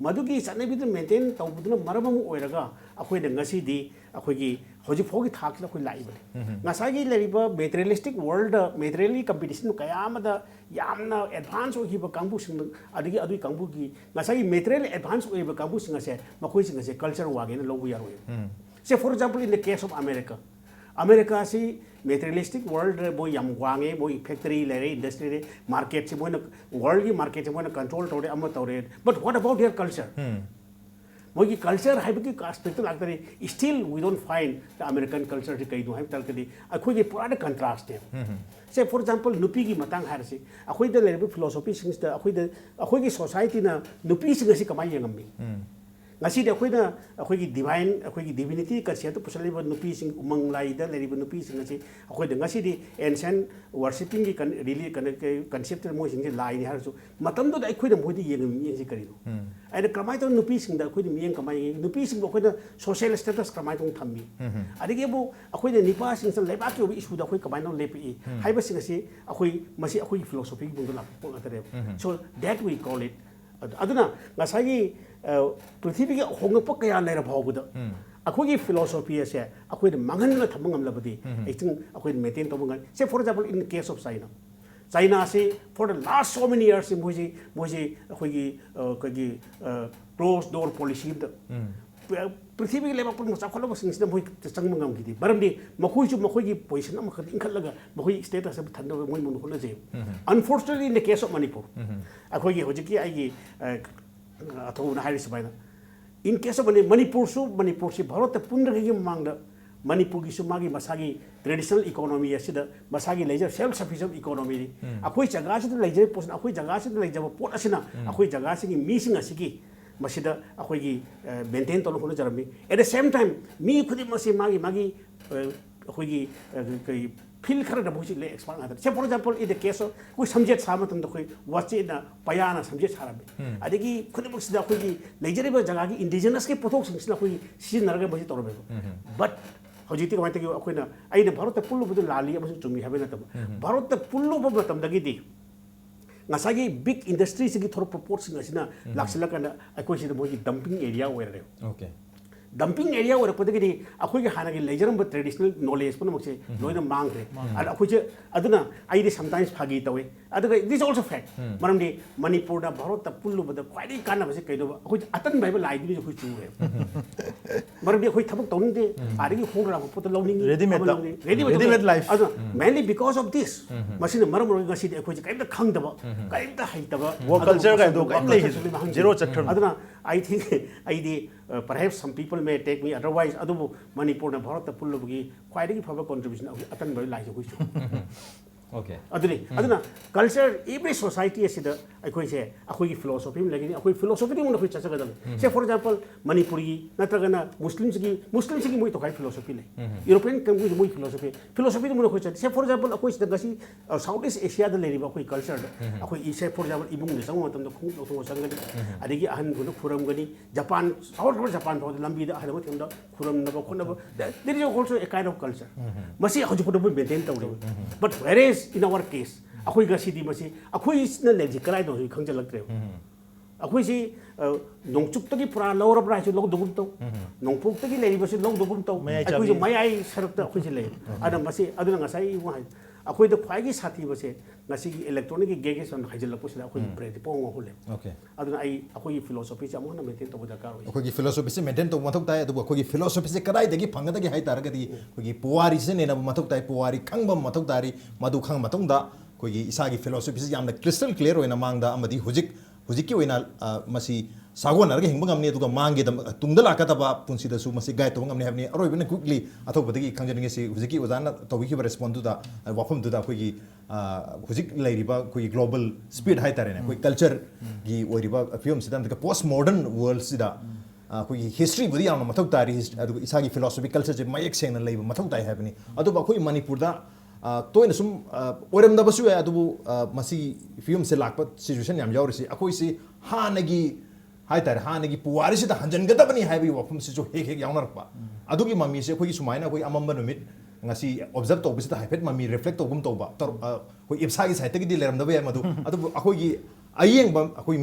मदुगी चनबी maintain तौबदुना मरम ओइरगा अखोइना ngasi di अखोइगी होजि फोगी थाक अखोइ लाई बने ngसागी लेरिबा मेटेरियलिस्टिक वर्ल्ड मेटेरियली कंपटीशन कयामदा यामना एडवांस ओहिबा कांबु सिंग अदगी अदुई कांबुगी ngसागी मेटेरियल एडवांस ओहिबा कांबु सिंग से मखोइ सिंग से कल्चर वागेना लोबु यारोय से for example in the case of America से मेटेरियलिस्टिक वर्ल्ड बोई याम वांगे बोई फैक्ट्री लेरे इंडस्ट्री मार्केट से बोई वर्ल्ड की मार्केट से बोई कंट्रोल तौरे अम तौरे but what about their culture बोई की कल्चर है कि एस्पेक्ट लागतरे still we don't find the American culture से कई दो है तलकदी अखोई के पूरा कंट्रास्ट है से फॉर एग्जांपल नुपी की मतंग हार से अखोई द लेरे फिलोसॉफी सिंस द अखोई की सोसाइटी ना नुपी सिंग से कमाई यंगमी ngasi de akhoi ki divine akhoi ki divinity concept to pusali ba nupi sing umang lai da leri ba nupi sing ngasi akhoi de ngasi di ancient worshipping ki really concept mo sing lai ni har su matam do akhoi de mo di yeng si kari no ai de kamai to nupi sing da akhoi de miyeng kamai nupi sing akhoi de social status kamai tong thammi adigi bu akhoi de nipa sing sa leba ki issue da akhoi kamai no lepi hai ba sing ngasi akhoi masi akhoi philosophy bu do la po atare so that we call it aduna ngasagi पृथ्वी के होंगप कया लेर भावबद अखोगी philosophy से अखोई मांगन थमंगम लबदी acting अखोई maintain तबंगन से for example in case of China से for the last so many years मोजे अखोगी कगी क्लोज डोर पॉलिसी पृथ्वी के लेवल पर चाखलब सिंगसिना मोय चंगमंगम गिदी बरमदी मखोई पोजीशन अम खत इंखलगा मखोई स्टेटस अब थंदो मोय मन होले जे unfortunately in the case of Manipur अखोगी होजिकी आइगी अथौना हाइरिस बाइना इन केस ऑफ मणिपुर से भारत पुनरगी मांग मणिपुर की मागी मसागी ट्रेडिशनल इकोनॉमी असिदा मसागी लेजर सेल्फ सफिशिएंट इकोनॉमी अखोई जगह से लेजर पोस्ट अखोई जगह से लेजब पोट असिना अखोई जगह से मीसिंग असिगी मसिदा अखोई मेंटेन तौर होना जरमी एट द सेम टाइम मी खुदी मसी मागी अखोई कई फील खर द बुसी ले एक्सपांड आदर से for example in the case of कोई समजेट साम तम कोई वाचे ना पयाना समजेट साराबे अदगी खुद मसिदा कोई लेजरेबल जगह की इंडिजिनस के पोथोक सिंगसिना कोई सीजन नरगे बसी तौरबे बट हजिति कमाइते अखोइना आइना भारत पुल्लुबदु लाली अमसु चुमी हाबे नतब भारत पुल्लुब मतमदगी ngसागी बिग इंडस्ट्री से थोर प्रपोर्ट सिंग असिना लाक्सिलकना अखोइ से मोगी डंपिंग एरिया ओइरे ओके डंपिंग एरिया ओरपदगी अखोई के हाना के लेजरम ट्रेडिशनल नॉलेज पुनमसे लोइना मांगरे अखोइ अदुना आइदे समटाइम्स फागी तवे ꯑꯗꯨꯒ this also fact ꯃꯔꯝꯗꯤ ꯃꯅꯤꯄꯨꯔꯗ ꯚꯥꯔꯠꯇ ꯄꯨꯜꯂꯨꯕꯗ ꯈ꯭ꯋꯥꯏꯗꯒꯤ ꯀꯥꯟꯅꯕꯁꯦ ꯀꯩꯗꯧꯕ ꯑꯩꯈꯣꯏ ꯑꯇꯟꯕ ꯍꯥꯏꯕ ꯂꯥꯏꯗꯨꯅꯤ ꯑꯩꯈꯣꯏ ꯆꯨꯔꯦ ꯃꯔꯝꯗꯤ ꯑꯩꯈꯣꯏ ꯊꯕꯛ ꯇꯧꯅꯤꯡꯗꯦ ꯑꯥꯗꯒꯤ ꯍꯣꯡꯈ꯭ꯔꯕ ꯄꯣꯠꯇ ꯂꯧꯅꯤꯡꯉꯤ
Ready-made life.
ꯑꯗꯨ mainly because of this ꯃꯁꯤꯅ ꯃꯔꯝ ꯑꯣꯏꯔꯒ ꯉꯁꯤꯗꯤ ꯑꯩꯈꯣꯏꯁꯦ ꯀꯔꯤꯝꯇ ꯈꯪꯗꯕ ꯀꯔꯤꯝꯇ ꯍꯩꯇꯕ
Work culture ꯀꯥꯏꯗꯣ ꯀꯔꯤꯝ ꯂꯩꯈꯤꯗ꯭ꯔꯦ. Zero ꯆꯠꯈ꯭ꯔꯕꯅꯤ.
ꯑꯗꯨꯅ I think ꯑꯩꯗꯤ perhaps some people may take me otherwise ꯑꯗꯨꯕꯨ ꯃꯅꯤꯄꯨꯔꯅ ꯚꯥꯔꯠꯇ ꯄꯨꯜꯂꯨꯕꯒꯤ ꯈ꯭ꯋꯥꯏꯗꯒꯤ ꯐꯕ contribution ꯑꯇꯟꯕ ꯂꯥꯏꯁꯦ ꯑꯩꯈꯣꯏ ꯆꯨ
Okay.
ꯑꯗꯨꯅ ꯀꯜꯆꯔ ꯑꯦꯚ꯭ꯔꯤ ꯁꯣꯁꯥꯏꯇꯤ ꯑꯁꯤꯗ ꯑꯩꯈꯣꯏꯁꯦ ꯑꯩꯈꯣꯏꯒꯤ ꯐꯤꯂꯣꯁꯣꯐꯤ ꯑꯃ ꯂꯩꯒꯅꯤ ꯑꯩꯈꯣꯏ ꯐꯤꯂꯣꯁꯣꯐꯤꯗꯤ ꯑꯃꯨꯛ ꯑꯩꯈꯣꯏ ꯆꯠꯆꯒꯗꯕꯅꯤ ꯁꯦ ꯐꯣꯔ ꯑꯦꯛꯖꯥꯝꯄꯜ ꯃꯅꯤꯄꯨꯔꯒꯤ ꯅꯠꯇ꯭ꯔꯒꯅ ꯃꯨꯁꯂꯤꯝꯁꯤꯒꯤ ꯃꯣꯏ ꯇꯣꯈꯥꯏ ꯐꯤꯂꯣꯁꯣꯐꯤ ꯂꯩ ꯌꯨꯔꯣꯄꯤꯌꯟ ꯀꯟꯇ꯭ꯔꯤꯒꯤ ꯃꯣꯏ ꯐꯤꯂꯣꯁꯣꯐꯤꯗ ꯃꯣꯏ ꯑꯩꯈꯣꯏ ꯆꯠꯇꯦ ꯁꯦ ꯐꯣꯔ ꯑꯦꯛꯖꯥꯝꯄꯜ ꯑꯩꯈꯣꯏ ꯁꯤꯗ ꯉꯁꯤ ꯁꯥꯎꯠ ꯏꯁ ꯑꯦꯁꯤꯌꯥꯗ ꯂꯩꯔꯤꯕ ꯑꯩꯈꯣꯏ ꯀꯜꯆꯔꯗ ꯑꯩꯈꯣꯏ ꯁꯦ ꯐꯣꯔ ꯑꯦꯛꯖꯥꯝꯄꯜ ꯏꯃꯨꯡꯗ ꯆꯪꯕ ꯃꯇꯝꯗ ꯈꯣꯡꯎꯞ ꯂꯧꯊꯣꯛꯑ ꯆꯪꯒꯅꯤ ꯑꯗꯒꯤ ꯑꯍꯟꯈꯣꯏꯅ ꯈꯨꯔꯝꯒꯅꯤ ꯖꯄꯥꯟ ꯁꯥꯎꯠ ꯖꯄꯥꯟ ꯐꯥꯎꯗ ꯂꯝꯕꯤꯗ ꯑꯍꯟ ꯑꯃ ꯊꯦꯡꯅꯕꯗ ꯈꯨꯔꯝꯅꯕ ꯈꯣꯠꯅꯕ there is also a kind of culture ꯃꯁꯤ ꯍꯧꯖꯤꯛꯐꯥꯎꯗ ꯃꯣꯏ ꯃꯦꯟꯇꯦꯟ ꯇꯧꯔꯤ but whereas in our case ꯑꯩꯈꯣꯏ ꯉꯁꯤꯗꯤ ꯃꯁꯤ ꯑꯩꯈꯣꯏꯁꯤꯅ ꯂꯩꯔꯤꯁꯤ ꯀꯗꯥꯏꯗꯅꯣ ꯈꯪꯖꯤꯜꯂꯛꯇ꯭ꯔꯦꯕ ꯑꯩꯈꯣꯏꯁꯤ ꯅꯣꯡꯆꯨꯞꯇꯒꯤ ꯄꯨꯔꯥ ꯂꯧꯔꯕ꯭ꯔꯥ ꯍꯥꯏꯁꯨ ꯂꯧꯗꯒꯨꯝ ꯇꯧ ꯅꯣꯡꯄꯣꯛꯇꯒꯤ ꯂꯩꯔꯤꯕꯁꯤ ꯂꯧꯗꯒꯨꯝ ꯇꯧ ꯑꯩꯈꯣꯏꯁꯤ ꯃꯌꯥꯏ ꯁꯔꯨꯛꯇ ꯑꯩꯈꯣꯏꯁꯤ ꯂꯩ ꯑꯗꯨꯅ ꯃꯁꯤ ꯑꯗꯨꯅ ꯉꯁꯥꯏ ꯑꯩꯈꯣꯏꯗ ꯈ꯭ꯋꯥꯏꯗꯒꯤ ꯁꯥꯊꯤꯕꯁꯦ ꯉꯁꯤꯒꯤ ꯏꯂꯦꯛꯇ꯭ꯔꯣꯅꯤꯛꯀꯤ ꯒꯦꯖꯦꯠꯁ ꯍꯩꯖꯤꯜꯂꯛꯄꯁꯤꯗ ꯑꯩꯈꯣꯏꯒꯤ ꯕ꯭ꯔꯦꯟꯁꯦ ꯄꯣꯡ ꯉꯥꯎꯍꯜꯂꯦ
Okay.
ꯑꯗꯨꯅ ꯑꯩꯈꯣꯏꯒꯤ ꯐꯤꯂꯣꯁꯣꯐꯤꯁꯦ ꯑꯃꯨꯛ ꯍꯟꯅ ꯃꯦꯟꯇꯦꯟ ꯇꯧꯕ ꯗꯔꯀꯥꯔ ꯑꯣꯏ
ꯑꯩꯈꯣꯏꯒꯤ ꯐꯤꯂꯣꯁꯣꯐꯤꯁꯦ ꯃꯦꯟꯇꯦꯟ ꯇꯧꯕ ꯃꯊꯧ ꯇꯥꯏ ꯑꯗꯨꯕꯨ ꯑꯩꯈꯣꯏꯒꯤ ꯐꯤꯂꯣꯁꯣꯐꯤꯁꯦ ꯀꯗꯥꯏꯗꯒꯤ ꯐꯪꯒꯗꯒꯦ ꯍꯥꯏꯇꯥꯔꯒꯗꯤ ꯑꯩꯈꯣꯏꯒꯤ ꯄꯨꯋꯥꯔꯤꯁꯦ ꯅꯦꯅꯕ ꯃꯊꯧ ꯇꯥꯏ ꯄꯨꯋꯥꯔꯤ ꯈꯪꯕ ꯃꯊꯧ ꯇꯥꯔꯤ ꯃꯗꯨ ꯈꯪꯕ ꯃꯇꯨꯡꯗ ꯑꯩꯈꯣꯏꯒꯤ ꯏꯁꯥꯒꯤ ꯐꯤꯂꯣꯁꯣꯐꯤꯁꯦ ꯌꯥꯝꯅ ꯀ꯭ꯔꯤꯁꯇꯜ ꯀ꯭ꯂꯤꯌꯔ ꯑꯣꯏꯅ ꯃꯥꯡꯗ ꯑꯃꯗꯤ ꯍꯧꯖꯤꯛꯀꯤ ꯑꯣꯏꯅ ꯃꯁꯤ ꯁꯥꯒꯣꯟꯅꯔꯒ ꯍꯤꯡꯕ ꯉꯝꯅꯤ ꯑꯗꯨꯒ ꯇꯨꯡꯗ ꯂꯥꯛꯀꯗꯕ ꯄꯨꯟꯁꯤꯗꯁꯨ ꯃꯁꯤ ꯒꯥꯏꯗ ꯇꯧꯕ ꯉꯝꯅꯤ ꯍꯥꯏꯕꯅꯤ ꯑꯔꯣꯏꯕꯅ ꯀ꯭ꯋꯤꯛꯂꯤ ꯑꯇꯣꯞꯄꯗꯒꯤ ꯈꯪꯖꯅꯤꯡꯉꯤꯁꯤ ꯍꯧꯖꯤꯛꯀꯤ ꯑꯣꯖꯥꯅ ꯇꯧꯕꯤꯈꯤꯕ ꯔꯦꯁꯄꯣꯟꯗꯨꯗ ꯋꯥꯐꯝꯗꯨꯗ ꯑꯩꯈꯣꯏꯒꯤ ꯍꯧꯖꯤꯛ ꯂꯩꯔꯤꯕ ꯑꯩꯈꯣꯏꯒꯤ ꯒ꯭ꯂꯣꯕal ꯁ꯭ꯄꯤꯗ ꯍꯥꯏꯇꯥꯔꯦꯅꯦ ꯑꯩꯈꯣꯏ ꯀꯜꯆꯔꯒꯤ ꯑꯣꯏꯔꯤꯕ ꯐꯤꯕꯝꯁꯤꯗ ꯅꯠꯇ꯭ꯔꯒ ꯄꯣꯁ ꯃꯣꯗꯔꯟ ꯋꯥꯔꯜꯁꯤꯗ ꯑꯩꯈꯣꯏꯒꯤ ꯍꯤꯁꯇ꯭ꯔꯤꯕꯨꯗꯤ ꯌꯥꯝꯅ ꯃꯊꯧ ꯇꯥꯔꯤ ꯑꯗꯨꯒ ꯏꯁꯥꯒꯤ ꯐꯤꯂꯣꯁꯣꯐꯤ ꯀꯜꯆꯔꯁꯦ ꯃꯌꯦꯛ ꯁꯦꯡꯅ ꯂꯩꯕ ꯃꯊꯧ ꯇꯥꯏ ꯍꯥꯏꯕꯅꯤ ꯑꯗꯨꯕꯨ ꯑꯩꯈꯣꯏ ꯃꯅꯤꯄꯨꯔꯗ ꯇꯣꯏꯅ ꯁꯨꯝ ꯑꯣꯏꯔꯝꯗꯕꯁꯨ ꯌꯥꯏ ꯑꯗꯨꯕꯨ ꯃꯁꯤ ꯐꯤꯕꯝꯁꯦ ꯂꯥꯛꯄ ꯁꯤꯆꯨꯋꯦꯁꯟ ꯌꯥꯝ ꯌꯥꯎꯔꯤꯁꯤ ꯑꯩꯈꯣꯏꯁꯤ ꯍꯥꯟꯅꯒꯤ ꯍꯥꯏꯇꯥꯔꯦ ꯍꯥꯟꯅꯒꯤ ꯄꯨꯋꯥꯔꯤꯁꯤꯗ ꯍꯟꯖꯤꯟꯒꯗꯕꯅꯤ ꯍꯥꯏꯕꯒꯤ ꯋꯥꯐꯝꯁꯤꯁꯨ ꯍꯦꯛ ꯌꯥꯎꯅꯔꯛꯄ ꯑꯗꯨꯒꯤ ꯃꯃꯤꯁꯦ ꯑꯩꯈꯣꯏꯒꯤ ꯁꯨꯃꯥꯏꯅ ꯑꯩꯈꯣꯏ ꯑꯃꯝꯕ ꯅꯨꯃꯤꯠ ꯉꯁꯤ ꯑꯣꯕꯖꯔꯕ ꯇꯧꯕꯁꯤꯗ ꯍꯥꯏꯐꯦꯠ ꯃꯃꯤ ꯔꯤꯐ꯭ꯂꯦꯛ ꯇꯧꯒꯨꯝ ꯇꯧꯕ ꯑꯩꯈꯣꯏ ꯏꯞꯁꯥꯒꯤ ꯁꯥꯏꯠꯇꯒꯤꯗꯤ ꯂꯩꯔꯝꯗꯕ ꯌꯥꯏ ꯃꯗꯨ ꯑꯗꯨꯕꯨ ꯑꯩꯈꯣꯏꯒꯤ ꯑꯌꯦꯡꯕ ꯑꯩꯈꯣꯏ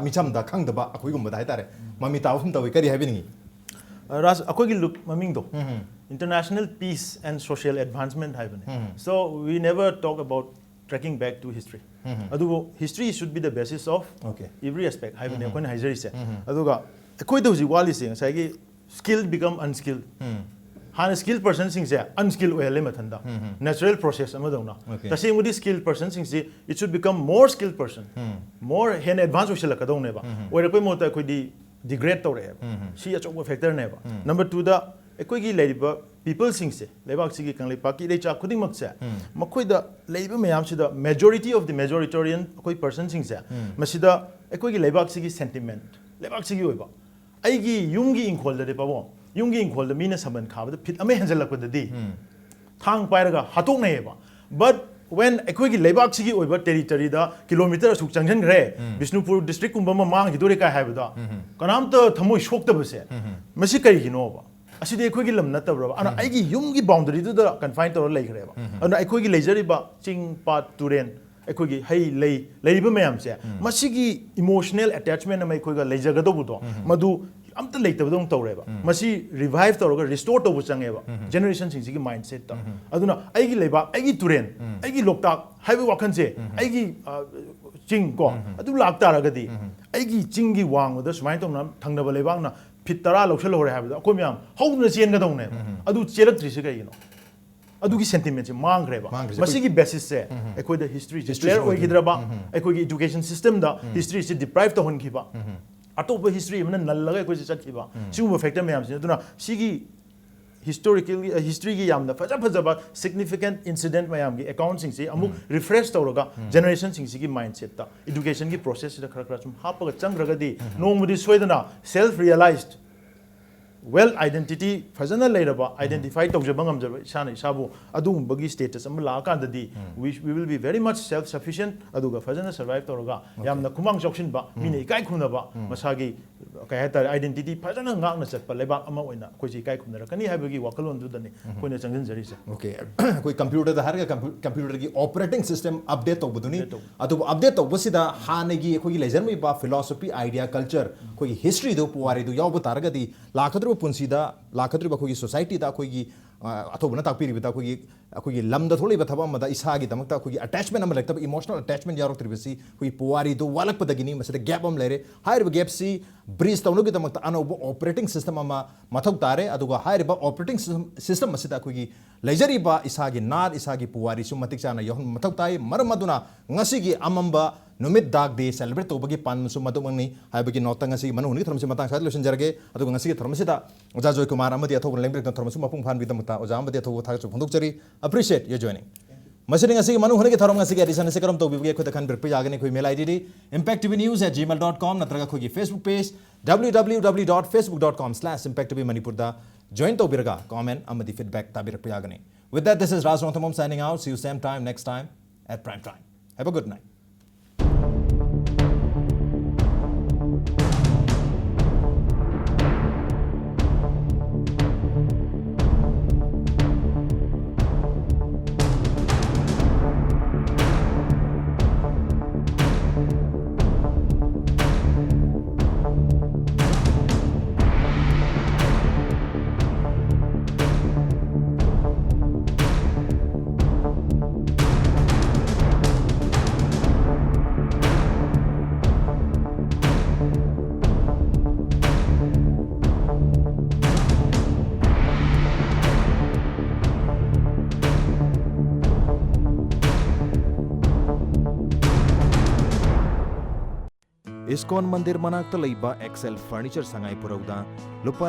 ꯃꯤꯆꯝꯗ ꯈꯪꯗꯕ ꯑꯩꯈꯣꯏꯒꯨꯝꯕꯗ ꯍꯥꯏꯇꯥꯔꯦ ꯃꯃꯤ ꯇꯥꯕꯐꯝ ꯇꯧꯏ ꯀꯔꯤ ꯍꯥꯏꯕꯤꯅꯤꯡꯉꯤ
ꯔꯥꯖ ꯑꯩꯈꯣꯏꯒꯤ ꯂꯨꯞ ꯃꯃꯤꯡꯗꯣ international peace and social advancement haibane so we never talk about tracking back to history adugo history should be the basis of every aspect haibane akoina haijarise aduga akoida huji walise ngasai skilled become unskilled hana skilled person sing se unskilled oile mathanda natural process amadona tasengudi skilled person sing se it should become more skilled person more hen advanced oisela kadone ba oire koi mota akoidi degrade tore si achong factor ne ba number 2 da ꯑꯩꯈꯣꯏꯒꯤ ꯂꯩꯔꯤꯕ ꯄꯤꯄꯜꯁꯤꯡꯁꯦ ꯂꯩꯕꯥꯛꯁꯤꯒꯤ ꯀꯪꯂꯩꯄꯥꯛꯀꯤ ꯂꯩꯆꯥꯛ ꯈꯨꯗꯤꯡꯃꯛꯁꯦ ꯃꯈꯣꯏꯗ ꯂꯩꯔꯤꯕ ꯃꯌꯥꯝꯁꯤꯗ majority of the ꯃꯦꯖꯣꯔꯤꯇꯣꯔꯤꯌꯟ ꯑꯩꯈꯣꯏ ꯄꯔꯁꯟꯁꯤꯡꯁꯦ ꯃꯁꯤꯗ ꯑꯩꯈꯣꯏꯒꯤ ꯂꯩꯕꯥꯛꯁꯤꯒꯤ ꯁꯦꯟꯇꯤꯃꯦꯟꯠ ꯂꯩꯕꯥꯛꯁꯤꯒꯤ ꯑꯣꯏꯕ ꯑꯩꯒꯤ ꯌꯨꯝꯒꯤ ꯏꯪꯈꯣꯜꯗꯗꯤ ꯄꯥꯕꯣ ꯌꯨꯝꯒꯤ ꯏꯪꯈꯣꯜꯗ ꯃꯤꯅ ꯁꯝꯕꯟ ꯈꯥꯕꯗ ꯐꯤꯠ ꯑꯃ ꯍꯦꯟꯖꯜꯂꯛꯄꯗꯗꯤ ꯊꯥꯡ ꯄꯥꯏꯔꯒ ꯍꯥꯠꯇꯣꯛꯅꯩꯌꯦꯕ ꯕꯠ when ꯑꯩꯈꯣꯏꯒꯤ ꯂꯩꯕꯥꯛꯁꯤꯒꯤ ꯑꯣꯏꯕ ꯇꯦꯔꯤꯇꯣꯔꯤꯗ ꯀꯤꯂꯣꯃꯤꯇꯔ ꯑꯁꯨꯛ ꯆꯪꯁꯤꯟꯈ꯭ꯔꯦ ꯕꯤꯁꯅꯨꯄꯨꯔ ꯗꯤꯁꯇ꯭ꯔꯤꯛꯀꯨꯝꯕ ꯑꯃ ꯃꯥꯡꯈꯤꯗꯣꯔꯦ ꯀꯥꯏ ꯍꯥꯏꯕꯗ ꯀꯅꯥꯝꯇ ꯊꯃꯣꯏ ꯁꯣꯛꯇꯕꯁꯦ ꯃꯁꯤ ꯀꯔꯤꯒꯤꯅꯣꯕ ꯑꯁꯤꯗꯤ ꯑꯩꯈꯣꯏꯒꯤ ꯂꯝ ꯅꯠꯇꯕ꯭ꯔꯕ ꯑꯗꯨꯅ ꯑꯩꯒꯤ ꯌꯨꯝꯒꯤ ꯕꯥꯎꯟꯗꯔꯤꯗꯨꯗ ꯀꯟꯐꯥꯏꯟ ꯇꯧꯔ ꯂꯩꯈ꯭ꯔꯦꯕ ꯑꯗꯨꯅ ꯑꯩꯈꯣꯏꯒꯤ ꯂꯩꯖꯔꯤꯕ ꯆꯤꯡ ꯄꯥꯠ ꯇꯨꯔꯦꯟ ꯑꯩꯈꯣꯏꯒꯤ ꯍꯩ ꯂꯩ ꯂꯩꯔꯤꯕ ꯃꯌꯥꯝꯁꯦ ꯃꯁꯤꯒꯤ ꯏꯃꯣꯁꯅꯦꯜ ꯑꯦꯇꯦꯆꯃꯦꯟ ꯑꯃ ꯑꯩꯈꯣꯏꯒ ꯂꯩꯖꯒꯗꯧꯕꯗꯣ ꯃꯗꯨ ꯑꯝꯇ ꯂꯩꯇꯕꯗꯧꯅ ꯇꯧꯔꯦꯕ ꯃꯁꯤ ꯔꯤꯚꯥꯏꯚ ꯇꯧꯔꯒ ꯔꯤꯁꯇꯣꯔ ꯇꯧꯕ ꯆꯪꯉꯦꯕ ꯖꯦꯅꯦꯔꯦꯁꯟꯁꯤꯡꯁꯤꯒꯤ ꯃꯥꯏꯟꯗꯁꯦꯠꯇ ꯑꯗꯨꯅ ꯑꯩꯒꯤ ꯂꯩꯕꯥꯛ ꯑꯩꯒꯤ ꯇꯨꯔꯦꯟ ꯑꯩꯒꯤ ꯂꯣꯛꯇꯥꯛ ꯍꯥꯏꯕ ꯋꯥꯈꯜꯁꯦ ꯑꯩꯒꯤ ꯆꯤꯡ ꯀꯣ ꯑꯗꯨ ꯂꯥꯛꯇꯥꯔꯒꯗꯤ ꯑꯩꯒꯤ ꯆꯤꯡꯒꯤ ꯋꯥꯡꯃꯗ ꯁꯨꯃꯥꯏꯅ ꯇꯧꯅ ꯊꯪꯅꯕ ꯂꯩꯕꯥꯛꯅ ꯐꯤꯠ 10 ꯂꯧꯁꯜꯍꯧꯔꯦ ꯍꯥꯏꯕꯗ ꯑꯩꯈꯣꯏ ꯃꯌꯥꯝ ꯍꯧꯗꯨꯅ ꯆꯦꯟꯒꯗꯧꯅꯦꯕ ꯑꯗꯨ ꯆꯦꯜꯂꯛꯇ꯭ꯔꯤꯁꯦ ꯀꯩꯒꯤꯅꯣ ꯑꯗꯨꯒꯤ ꯁꯦꯟꯇꯤꯃꯦꯟꯠꯁꯦ ꯃꯥꯡꯈ꯭ꯔꯦꯕ ꯃꯁꯤꯒꯤ ꯕꯦꯁꯤꯁꯁꯦ ꯑꯩꯈꯣꯏꯗ ꯍꯤꯁꯇ꯭ꯔꯤꯁꯦ ꯀ꯭ꯂꯤꯌꯔ ꯑꯣꯏꯈꯤꯗ꯭ꯔꯕ ꯑꯩꯈꯣꯏꯒꯤ ꯏꯗꯨꯀꯦꯁꯟ ꯁꯤꯁꯇꯦꯝꯗ ꯍꯤꯁꯇ꯭ꯔꯤꯁꯦ ꯗꯤꯄ꯭ꯔꯥꯏꯚ ꯇꯧꯍꯟꯈꯤꯕ ꯑꯇꯣꯞꯄ ꯍꯤꯁꯇ꯭ꯔꯤ ꯑꯃꯅ ꯅꯜꯂꯒ ꯑꯩꯈꯣꯏꯁꯦ ꯆꯠꯈꯤꯕ ꯁꯤꯒꯨꯝꯕ ꯐꯦꯛꯇꯔ ꯃꯌꯥꯝꯁꯤꯅ ꯑꯗꯨꯅ ꯁꯤꯒꯤ historically history yamna fajaba significant incident mayam gi account sing si amuk refresh tawraga generation sing si gi mindset ta education gi process da khara khara chum hapaga changraga di nongmudi soidana self realized well identity fajana leiraba identify tawjaba ngamjaba isana isabu adumbagi status am la kan di we will be very much self sufficient aduga fajana survive tawraga yamna kumang chokshin ba mine ikai khuna ba masagi kai hata identity fajana ngakna chatpa lebak ama oina koi ji kai khunara kani habagi wakalon du dani koina changjin jari se
okay koi computer da harga computer gi operating system update tawbuduni adu update tawbasida hanagi koi gi lejarmi ba philosophy idea culture koi history do puwari do yaw taraga di lakadru लाखद्रिब पुंसीदा लाखद्रिब अखोगी society दा अखोगी अथोबना ताकपीरिबदा अखोगी लमदा थोलिबा थबा अमदा इसागी दमकता अखोगी अटैचमेंट अम लेक्तब इमोशनल अटैचमेंट यारोक्त्रिबसी अखोगी पुवारी दो वालकपदगिनी मसदा गैप अम लेरे हाइरिबा गैप सी ब्रिज तौनगी दमकता अनौब ऑपरेटिंग सिस्टम अमा मथौ तारे अदुगा हाइरिबा ऑपरेटिंग सिस्टम मसिदा अखोगी लेजरिबा इसागी नाद इसागी पुवारी सु मतिक चाना यहन मथौ ताई मरम अदुना ngasiगी अमंबा नुमित दाग दे सेलिब्रेट तौबगी पानमुसु मदुमंगनी हाइबगी नोता ngasi मनुनि थरमसि मतंग सा लोसन जरगे अदुगा ngasi थरमसिदा ओजा जॉय कुमार अमदि अथौब लेंब्रेक थरमसु मपुंग फान बिदमता ओजा अमदि अथौब थागसु फोंदोकचरी अप्रिशिएट योर जॉइनिंग मसिनि ngasi मनु हुनगे थरम ngasi एडिशन से करम तौबिबगे खुद खन बिरप यागने खोइ मेल आईडी impacttvnews@gmail.com नत्रगा खोगी फेसबुक पेज www.facebook.com/impacttvmanipur दा जॉइन तौबिरगा कमेंट अमदि फीडबैक ताबिरप यागने with that this is Raj Rongthomom signing out see you same time next time at prime time have a good night ISKCON मंदिर मनाक्ता लैबा Excel furniture Sangai पुरौदा लुपा